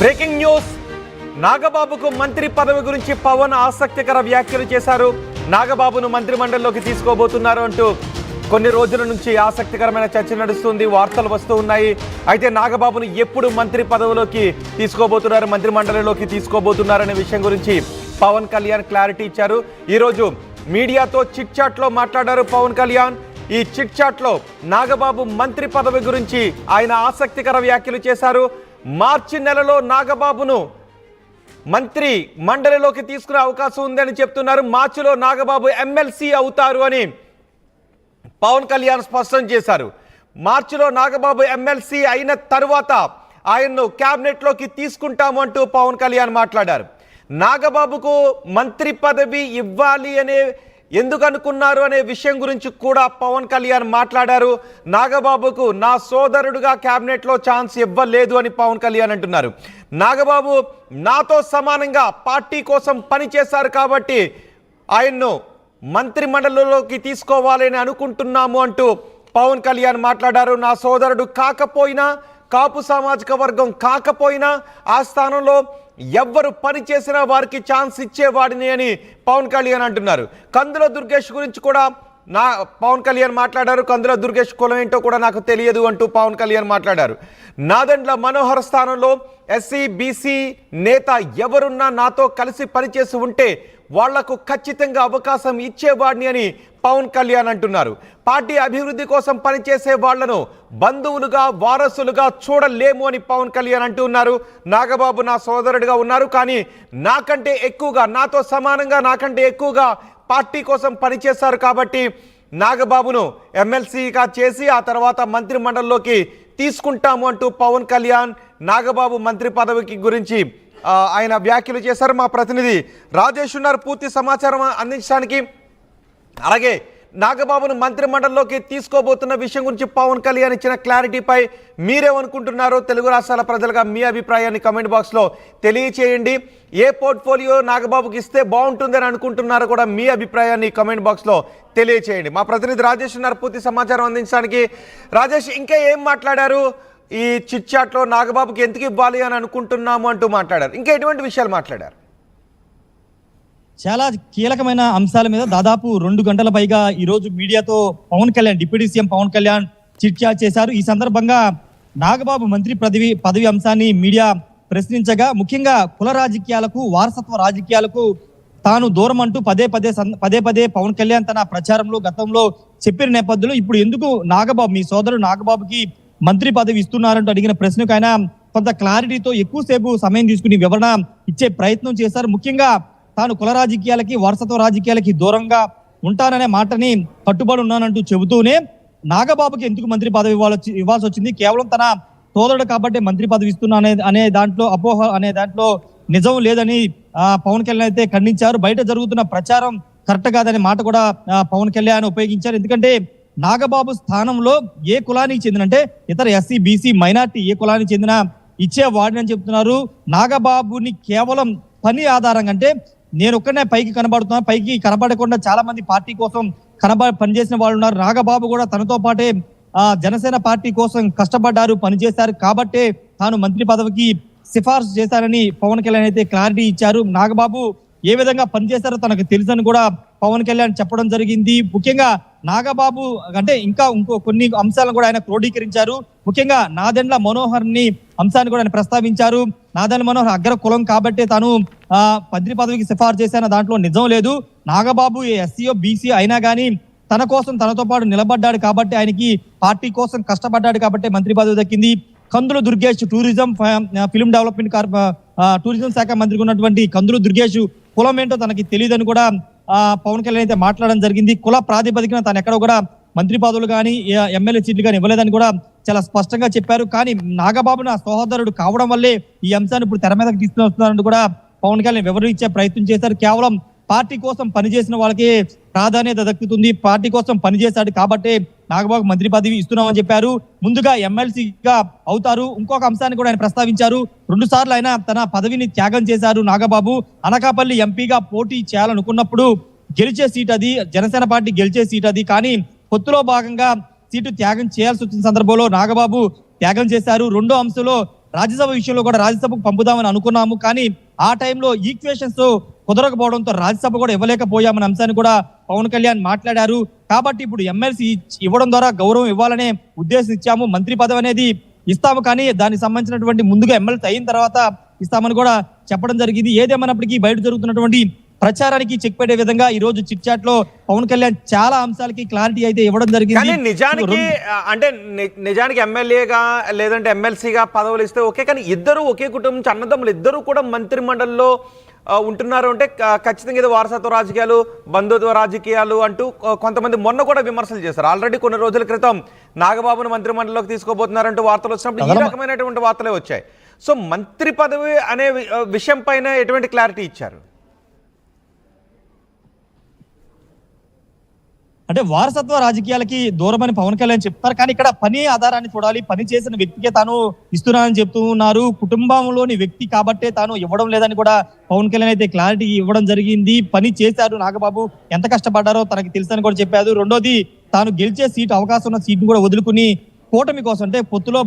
Breaking news. నాగబాబుకు మంత్రి పదవి గురించి పవన్ ఆసక్తికర వ్యాఖ్యలు చేశారు. నాగబాబును మంత్రి మండలిలోకి తీసుకోబోతున్నారు అంటూ కొన్ని రోజుల నుంచి ఆసక్తికరమైన చర్చ నడుస్తుంది, వార్తలు వస్తూ ఉన్నాయి. అయితే నాగబాబును ఎప్పుడు మంత్రి పదవిలోకి తీసుకోబోతున్నారు, మంత్రి మండలిలోకి తీసుకోబోతున్నారు అనే విషయం గురించి పవన్ కళ్యాణ్ క్లారిటీ ఇచ్చారు. ఈరోజు మీడియాతో చిట్ చాట్లో మాట్లాడారు పవన్ కళ్యాణ్. ఈ చిట్ చాట్లో నాగబాబు మంత్రి పదవి గురించి ఆయన ఆసక్తికర వ్యాఖ్యలు చేశారు. మార్చి నెలలో నాగబాబును మంత్రి మండలిలోకి తీసుకునే అవకాశం ఉందని చెప్తున్నారు. మార్చిలో నాగబాబు ఎమ్మెల్సీ అవుతారు అని పవన్ కళ్యాణ్ స్పష్టం చేశారు. మార్చిలో నాగబాబు ఎమ్మెల్సీ అయిన తరువాత ఆయన్ను క్యాబినెట్లోకి తీసుకుంటాము అంటూ పవన్ కళ్యాణ్ మాట్లాడారు. నాగబాబుకు మంత్రి పదవి ఇవ్వాలి అనే ఎందుకు అనుకున్నారు అనే విషయం గురించి కూడా పవన్ కళ్యాణ్ మాట్లాడారు. నాగబాబుకు నా సోదరుడుగా క్యాబినెట్లో ఛాన్స్ ఇవ్వలేదు అని పవన్ కళ్యాణ్ అంటున్నారు. నాగబాబు నాతో సమానంగా పార్టీ కోసం పనిచేశారు కాబట్టి ఆయన్ను మంత్రి మండలిలోకి తీసుకోవాలని అనుకుంటున్నాము అంటూ పవన్ కళ్యాణ్ మాట్లాడారు. నా సోదరుడు కాకపోయినా, కాపు సామాజిక వర్గం కాకపోయినా ఆ స్థానంలో ఎవ్వరు పని చేసినా వారికి ఛాన్స్ ఇచ్చేవాడిని అని పవన్ కళ్యాణ్ అంటున్నారు. కందుల దుర్గేష్ గురించి కూడా పవన్ కళ్యాణ్ మాట్లాడారు. కందుల దుర్గేష్ కులం ఏంటో కూడా నాకు తెలియదు అంటూ పవన్ కళ్యాణ్ మాట్లాడారు. నాదెండ్ల మనోహర్ స్థానంలో ఎస్సీ బీసీ నేత ఎవరున్నా నాతో కలిసి పనిచేసి ఉంటే వాళ్లకు ఖచ్చితంగా అవకాశం ఇచ్చేవాడిని అని పవన్ కళ్యాణ్ అంటున్నారు. పార్టీ అభివృద్ధి కోసం పనిచేసే వాళ్లను బంధువులుగా వారసులుగా చూడలేము అని పవన్ కళ్యాణ్ అంటున్నారు. నాగబాబు నా సోదరుడిగా ఉన్నారు, కానీ నాకంటే ఎక్కువగా, నాతో సమానంగా, నాకంటే ఎక్కువగా పార్టీ కోసం పనిచేశారు కాబట్టి నాగబాబును ఎమ్మెల్సీగా చేసి ఆ తర్వాత మంత్రి మండలిలోకి తీసుకుంటాము అంటూ పవన్ కళ్యాణ్ నాగబాబు మంత్రి పదవికి గురించి ఆయన వ్యాఖ్యలు చేశారు. మా ప్రతినిధి రాజేష్ ఉన్నారు పూర్తి సమాచారం అందించడానికి. అలాగే నాగబాబును మంత్రి మండలిలోకి తీసుకోబోతున్న విషయం గురించి పవన్ కళ్యాణ్ ఇచ్చిన క్లారిటీపై మీరేమనుకుంటున్నారో తెలుగు రాష్ట్రాల ప్రజలుగా మీ అభిప్రాయాన్ని కమెంట్ బాక్స్లో తెలియచేయండి. ఏ పోర్ట్ఫోలియో నాగబాబుకి ఇస్తే బాగుంటుందని అనుకుంటున్నారో కూడా మీ అభిప్రాయాన్ని కమెంట్ బాక్స్లో తెలియచేయండి. మా ప్రతినిధి రాజేష్ ఉన్నారు పూర్తి సమాచారం అందించడానికి. రాజేష్, ఇంకా ఏం మాట్లాడారు ఈ చిట్ చాట్లో? నాగబాబుకి ఎందుకు ఇవ్వాలి అని అనుకుంటున్నాము అంటూ మాట్లాడారు. ఇంకా ఎటువంటి విషయాలు మాట్లాడారు? చాలా కీలకమైన అంశాల మీద దాదాపు 2 గంటల పైగా ఈరోజు మీడియాతో Pawan Kalyan, deputy CM Pawan Kalyan chit chat చేశారు. ఈ సందర్భంగా నాగబాబు మంత్రి పదవి అంశాన్ని మీడియా ప్రశ్నించగా, ముఖ్యంగా కుల రాజకీయాలకు, వారసత్వ రాజకీయాలకు తాను దూరం అంటూ పదే పదే పవన్ కళ్యాణ్ తన ప్రచారంలో గతంలో చెప్పిన నేపథ్యంలో ఇప్పుడు ఎందుకు నాగబాబు, మీ సోదరుడు నాగబాబుకి మంత్రి పదవి ఇస్తున్నారంటూ అడిగిన ప్రశ్నకు ఆయన కొంత క్లారిటీతో ఎక్కువసేపు సమయం తీసుకుని వివరణ ఇచ్చే ప్రయత్నం చేశారు. ముఖ్యంగా తాను కుల రాజకీయాలకి, వారసత్వ రాజకీయాలకి దూరంగా ఉంటాననే మాటని కట్టుబడి ఉన్నానంటూ చెబుతూనే నాగబాబుకి ఎందుకు మంత్రి పదవి ఇవ్వాల్సి వచ్చింది, కేవలం తన సోదరుడు కాబట్టి మంత్రి పదవి ఇస్తున్నా అనే దాంట్లో అపోహ అనే దాంట్లో నిజం లేదని పవన్ కళ్యాణ్ అయితే ఖండించారు. బయట జరుగుతున్న ప్రచారం కరెక్ట్ కాదనే మాట కూడా పవన్ కళ్యాణ్ ఉపయోగించారు. ఎందుకంటే నాగబాబు స్థానంలో ఏ కులానికి చెందినంటే ఇతర ఎస్సీ బీసీ మైనార్టీ ఏ కులానికి చెందిన ఇచ్చేవాడిని అని చెప్తున్నారు. నాగబాబుని కేవలం పని ఆధారంగా, అంటే నేను ఒక్కనే పైకి కనబడుతున్నా, పైకి కనబడకుండా చాలా మంది పార్టీ కోసం పనిచేసిన వాళ్ళు ఉన్నారు. నాగబాబు కూడా తనతో పాటే జనసేన పార్టీ కోసం కష్టపడ్డారు, పనిచేశారు కాబట్టే తాను మంత్రి పదవికి సిఫార్సు చేశారని పవన్ కళ్యాణ్ అయితే క్లారిటీ ఇచ్చారు. నాగబాబు ఏ విధంగా పనిచేశారో తనకు తెలుసని కూడా పవన్ కళ్యాణ్ చెప్పడం జరిగింది. ముఖ్యంగా నాగబాబు అంటే ఇంకో కొన్ని అంశాలను కూడా ఆయన క్రోడీకరించారు. ముఖ్యంగా నాదెండ్ల మనోహర్ ని అంశాన్ని కూడా ఆయన ప్రస్తావించారు. నాదెండ్ల మనోహర్ అగ్ర కులం కాబట్టి తాను మంత్రి పదవికి సిఫార్సు చేశాన దాంట్లో నిజం లేదు. నాగబాబు ఎస్సీఓ బీసీ అయినా కానీ తన కోసం తనతో పాటు నిలబడ్డాడు కాబట్టి, ఆయనకి పార్టీ కోసం కష్టపడ్డాడు కాబట్టి మంత్రి పదవి దక్కింది. Kandula Durgesh tourism film development tourism శాఖ మంత్రిగా ఉన్నటువంటి కందుల దుర్గేష్ కులం ఏంటో తనకి తెలియదని కూడా పవన్ కళ్యాణ్ అయితే మాట్లాడడం జరిగింది. కుల ప్రాతిపదికన తాను ఎక్కడ కూడా మంత్రి పదవులు కానీ ఎమ్మెల్యే సీట్లు కానీ ఇవ్వలేదని కూడా చాలా స్పష్టంగా చెప్పారు. కానీ నాగబాబు నా సహోదరుడు కావడం వల్లే ఈ అంశాన్ని ఇప్పుడు తెర మీదకి తీసుకుని కూడా పవన్ కళ్యాణ్ వివరించే ప్రయత్నం చేశారు. కేవలం పార్టీ కోసం పనిచేసిన వాళ్ళకి ప్రాధాన్యత దక్కుతుంది, పార్టీ కోసం పనిచేశాడు కాబట్టి నాగబాబు మంత్రి పదవి ఇస్తున్నామని చెప్పారు. ముందుగా ఎమ్మెల్సీగా అవుతారు. ఇంకొక అంశాన్ని కూడా ఆయన ప్రస్తావించారు. 2 సార్లు ఆయన తన పదవిని త్యాగం చేశారు నాగబాబు. అనకాపల్లి ఎంపీగా పోటీ చేయాలనుకున్నప్పుడు గెలిచే సీట్ అది, జనసేన పార్టీ గెలిచే సీట్ అది. కానీ పొత్తులో భాగంగా సీటు త్యాగం చేయాల్సి వచ్చిన సందర్భంలో నాగబాబు త్యాగం చేశారు. రెండో అంశంలో రాజ్యసభ విషయంలో కూడా రాజ్యసభకు పంపుదామని అనుకున్నాము, కానీ ఆ టైంలో ఈక్వేషన్స్ కుదరకపోవడంతో రాజ్యసభ కూడా ఇవ్వలేకపోయామనే అంశాన్ని కూడా పవన్ కళ్యాణ్ మాట్లాడారు. కాబట్టి ఇప్పుడు ఎమ్మెల్సీ ఇవ్వడం ద్వారా గౌరవం ఇవ్వాలనే ఉద్దేశం ఇచ్చాము, మంత్రి పదవి అనేది ఇస్తాము, కానీ దానికి సంబంధించినటువంటి ముందుగా ఎమ్మెల్సీ అయిన తర్వాత ఇస్తామని కూడా చెప్పడం జరిగింది. ఏదేమన్నప్పటికీ బయట జరుగుతున్నటువంటి ప్రచారానికి చెక్ పెట్టే విధంగా ఈ రోజు చిట్ చాట్ లో పవన్ కళ్యాణ్ చాలా అంశాలకి క్లారిటీ అయితే ఇవ్వడం జరిగింది. కానీ నిజానికి ఎమ్మెల్యేగా లేదంటే ఎమ్మెల్సీగా పదవులు ఇస్తే ఓకే, కానీ ఇద్దరు ఒకే కుటుంబం నుంచి అన్నదమ్ములు ఇద్దరు కూడా మంత్రి మండలిలో ఉంటున్నారు అంటే ఖచ్చితంగా ఇది వారసత్వ రాజకీయాలు, బంధుత్వ రాజకీయాలు అంటూ కొంతమంది మొన్న కూడా విమర్శలు చేశారు. ఆల్రెడీ కొన్ని రోజుల క్రితం నాగబాబును మంత్రి మండలిలోకి తీసుకోబోతున్నారంటూ వార్తలు వచ్చినప్పుడు ఈ రకమైనటువంటి వార్తలే వచ్చాయి. సో మంత్రి పదవి అనే విషయం పైన ఎటువంటి క్లారిటీ ఇచ్చారు? అంటే వారసత్వ రాజకీయాలకి దూరమని పవన్ కళ్యాణ్ చెప్తారు, కానీ ఇక్కడ పని ఆధారాన్ని చూడాలి, పని చేసిన వ్యక్తికే తాను ఇస్తున్నానని చెప్తూ ఉన్నారు. కుటుంబంలోని వ్యక్తి కాబట్టే తాను ఇవ్వడం లేదని కూడా పవన్ కళ్యాణ్ అయితే క్లారిటీ ఇవ్వడం జరిగింది. పని చేశారు నాగబాబు, ఎంత కష్టపడ్డారో తనకి తెలుసని కూడా చెప్పారు. రెండోది తాను గెలిచే సీటు, అవకాశం ఉన్న సీటును కూడా వదులుకుని కూటమి కోసం అంటే పొత్తులో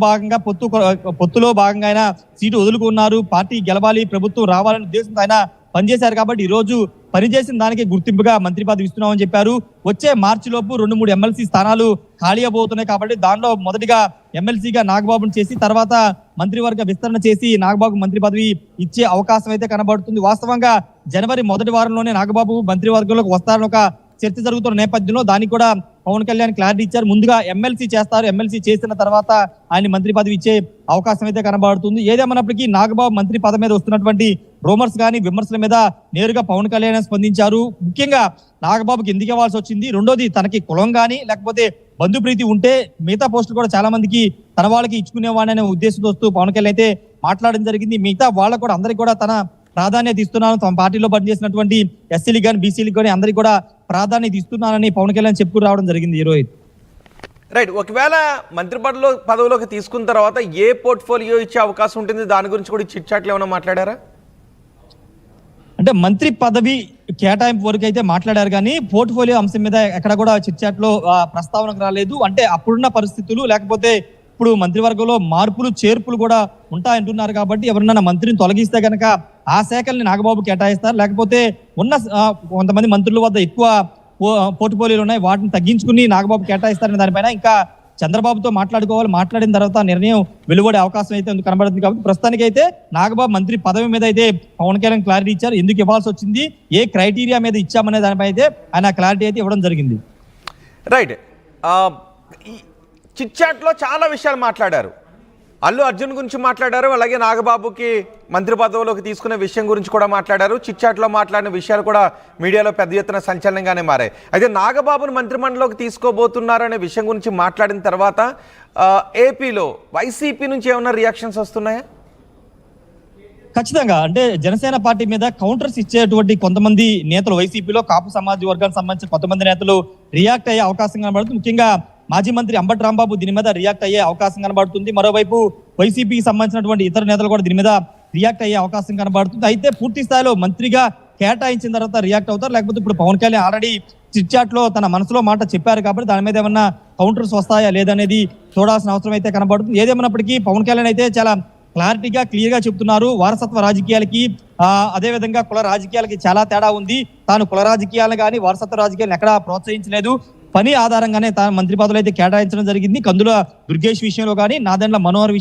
భాగంగా ఆయన సీటు వదులుకున్నారు. పార్టీ గెలవాలి, ప్రభుత్వం రావాలనే ఉద్దేశంతో ఆయన పనిచేశారు. కాబట్టి ఈ రోజు పనిచేసిన దానికి గుర్తింపుగా మంత్రి పదవి ఇస్తున్నామని చెప్పారు. వచ్చే మార్చి లోపు 2-3 ఎమ్మెల్సీ స్థానాలు ఖాళీ అవబోతున్నాయి. కాబట్టి దానిలో మొదటిగా ఎమ్మెల్సీగా నాగబాబును చేసి తర్వాత మంత్రివర్గ విస్తరణ చేసి నాగబాబు మంత్రి పదవి ఇచ్చే అవకాశం అయితే కనబడుతుంది. వాస్తవంగా జనవరి మొదటి వారంలోనే నాగబాబు మంత్రివర్గంలోకి వస్తారని ఒక చర్చ జరుగుతున్న నేపథ్యంలో దానికి కూడా పవన్ కళ్యాణ్ క్లారిటీ ఇచ్చారు. ముందుగా ఎమ్మెల్సీ చేస్తారు, ఎమ్మెల్సీ చేసిన తర్వాత ఆయన మంత్రి పదవి ఇచ్చే అవకాశం అయితే కనబడుతుంది. ఏదేమన్నప్పటికీ నాగబాబు మంత్రి పదవి మీద వస్తున్నటువంటి రూమర్స్ కానీ విమర్శల మీద నేరుగా పవన్ కళ్యాణ్ స్పందించారు. ముఖ్యంగా నాగబాబుకి ఎందుకు ఇవ్వాల్సి వచ్చింది, రెండోది తనకి కులం కానీ లేకపోతే బంధుప్రీతి ఉంటే మిగతా పోస్టులు కూడా చాలా మందికి తన వాళ్ళకి ఇచ్చుకునేవాడనే ఉద్దేశంతో వస్తూ పవన్ కళ్యాణ్ అయితే మాట్లాడడం జరిగింది. మిగతా వాళ్ళకు కూడా అందరికీ కూడా తన ప్రాధాన్యత ఇస్తున్నాను, తమ పార్టీలో పనిచేసినటువంటి ఎస్సీలకు కానీ బీసీలకు కానీ అందరికీ కూడా ప్రాధాన్యత ఇస్తున్నానని పవన్ కళ్యాణ్ చెప్పుకు రావడం జరిగింది. రోహిత్ రైట్, ఒకవేళ మంత్రి పదవిలోకి తీసుకున్న తర్వాత ఏ పోర్ట్ఫోలియో ఇచ్చే అవకాశం ఉంటుంది, దాని గురించి కూడా చిట్ చాట్లు ఏమైనా మాట్లాడారా? అంటే మంత్రి పదవి కేటాయింపు వరకు అయితే మాట్లాడారు, కానీ పోర్ట్ఫోలియో అంశం మీద ఎక్కడ కూడా చిట్ చాట్ లో ప్రస్తావనకు రాలేదు. అంటే అప్పుడున్న పరిస్థితులు లేకపోతే ఇప్పుడు మంత్రివర్గంలో మార్పులు చేర్పులు కూడా ఉంటాయంటున్నారు. కాబట్టి ఎవరన్నా మంత్రిని తొలగిస్తే కనుక ఆ శాఖల్ని నాగబాబు కేటాయిస్తారు, లేకపోతే ఉన్న కొంతమంది మంత్రుల వద్ద ఎక్కువ పోర్ట్ఫోలియోలు ఉన్నాయి, వాటిని తగ్గించుకుని నాగబాబు కేటాయిస్తారనే దానిపైన ఇంకా చంద్రబాబుతో మాట్లాడుకోవాలి. మాట్లాడిన తర్వాత నిర్ణయం వెలువడే అవకాశం అయితే కనబడుతుంది. కాబట్టి ప్రస్తుతానికి అయితే నాగబాబు మంత్రి పదవి మీద అయితే పవన్ కళ్యాణ్ క్లారిటీ ఇచ్చారు. ఎందుకు ఇవ్వాల్సి వచ్చింది, ఏ క్రైటీరియా మీద ఇచ్చామనే దానిపై అయితే ఆయన క్లారిటీ అయితే ఇవ్వడం జరిగింది. రైట్, చిట్ చాట్లో చాలా విషయాలు మాట్లాడారు. అల్లు అర్జున్ గురించి మాట్లాడారు, అలాగే నాగబాబుకి మంత్రి పదవిలోకి తీసుకునే విషయం గురించి కూడా మాట్లాడారు. చిట్ చాట్లో మాట్లాడిన విషయాలు కూడా మీడియాలో పెద్ద ఎత్తున సంచలనంగానే మారాయి. అయితే నాగబాబును మంత్రిమండలిలోకి తీసుకోబోతున్నారనే విషయం గురించి మాట్లాడిన తర్వాత ఏపీలో వైసీపీ నుంచి ఏమైనా రియాక్షన్స్ వస్తున్నాయా? ఖచ్చితంగా, అంటే జనసేన పార్టీ మీద కౌంటర్స్ ఇచ్చేటువంటి కొంతమంది నేతలు వైసీపీలో కాపు సమాజ వర్గానికి సంబంధించిన కొంతమంది నేతలు రియాక్ట్ అయ్యే అవకాశం కనబడుతుంది. ముఖ్యంగా మాజీ మంత్రి అంబటి రాంబాబు దీని మీద రియాక్ట్ అయ్యే అవకాశం కనబడుతుంది. మరోవైపు వైసీపీకి సంబంధించినటువంటి ఇతర నేతలు కూడా దీని మీద రియాక్ట్ అయ్యే అవకాశం కనబడుతుంది. అయితే పూర్తి స్థాయిలో మంత్రిగా కేటాయించిన తర్వాత రియాక్ట్ అవుతారు, లేకపోతే ఇప్పుడు Pawan Kalyan already chit chat లో తన మనసులో మాట చెప్పారు కాబట్టి దాని మీద ఏమన్నా కౌంటర్స్ వస్తాయా లేదనేది చూడాల్సిన అవసరం అయితే కనబడుతుంది. ఏదేమన్నప్పటికీ పవన్ కళ్యాణ్ అయితే చాలా క్లారిటీగా క్లియర్ గా చెప్తున్నారు, వారసత్వ రాజకీయాలకి అదే విధంగా కుల రాజకీయాలకి చాలా తేడా ఉంది. తాను కుల రాజకీయాలను కానీ వారసత్వ రాజకీయాలను ఎక్కడా ప్రోత్సహించలేదు, పని ఆధారంగానే తాను మంత్రి పదవులు అయితే కేటాయించడం జరిగింది. కందుల దుర్గేష్ విషయంలో కానీ నాదెండ్ల మనోహర్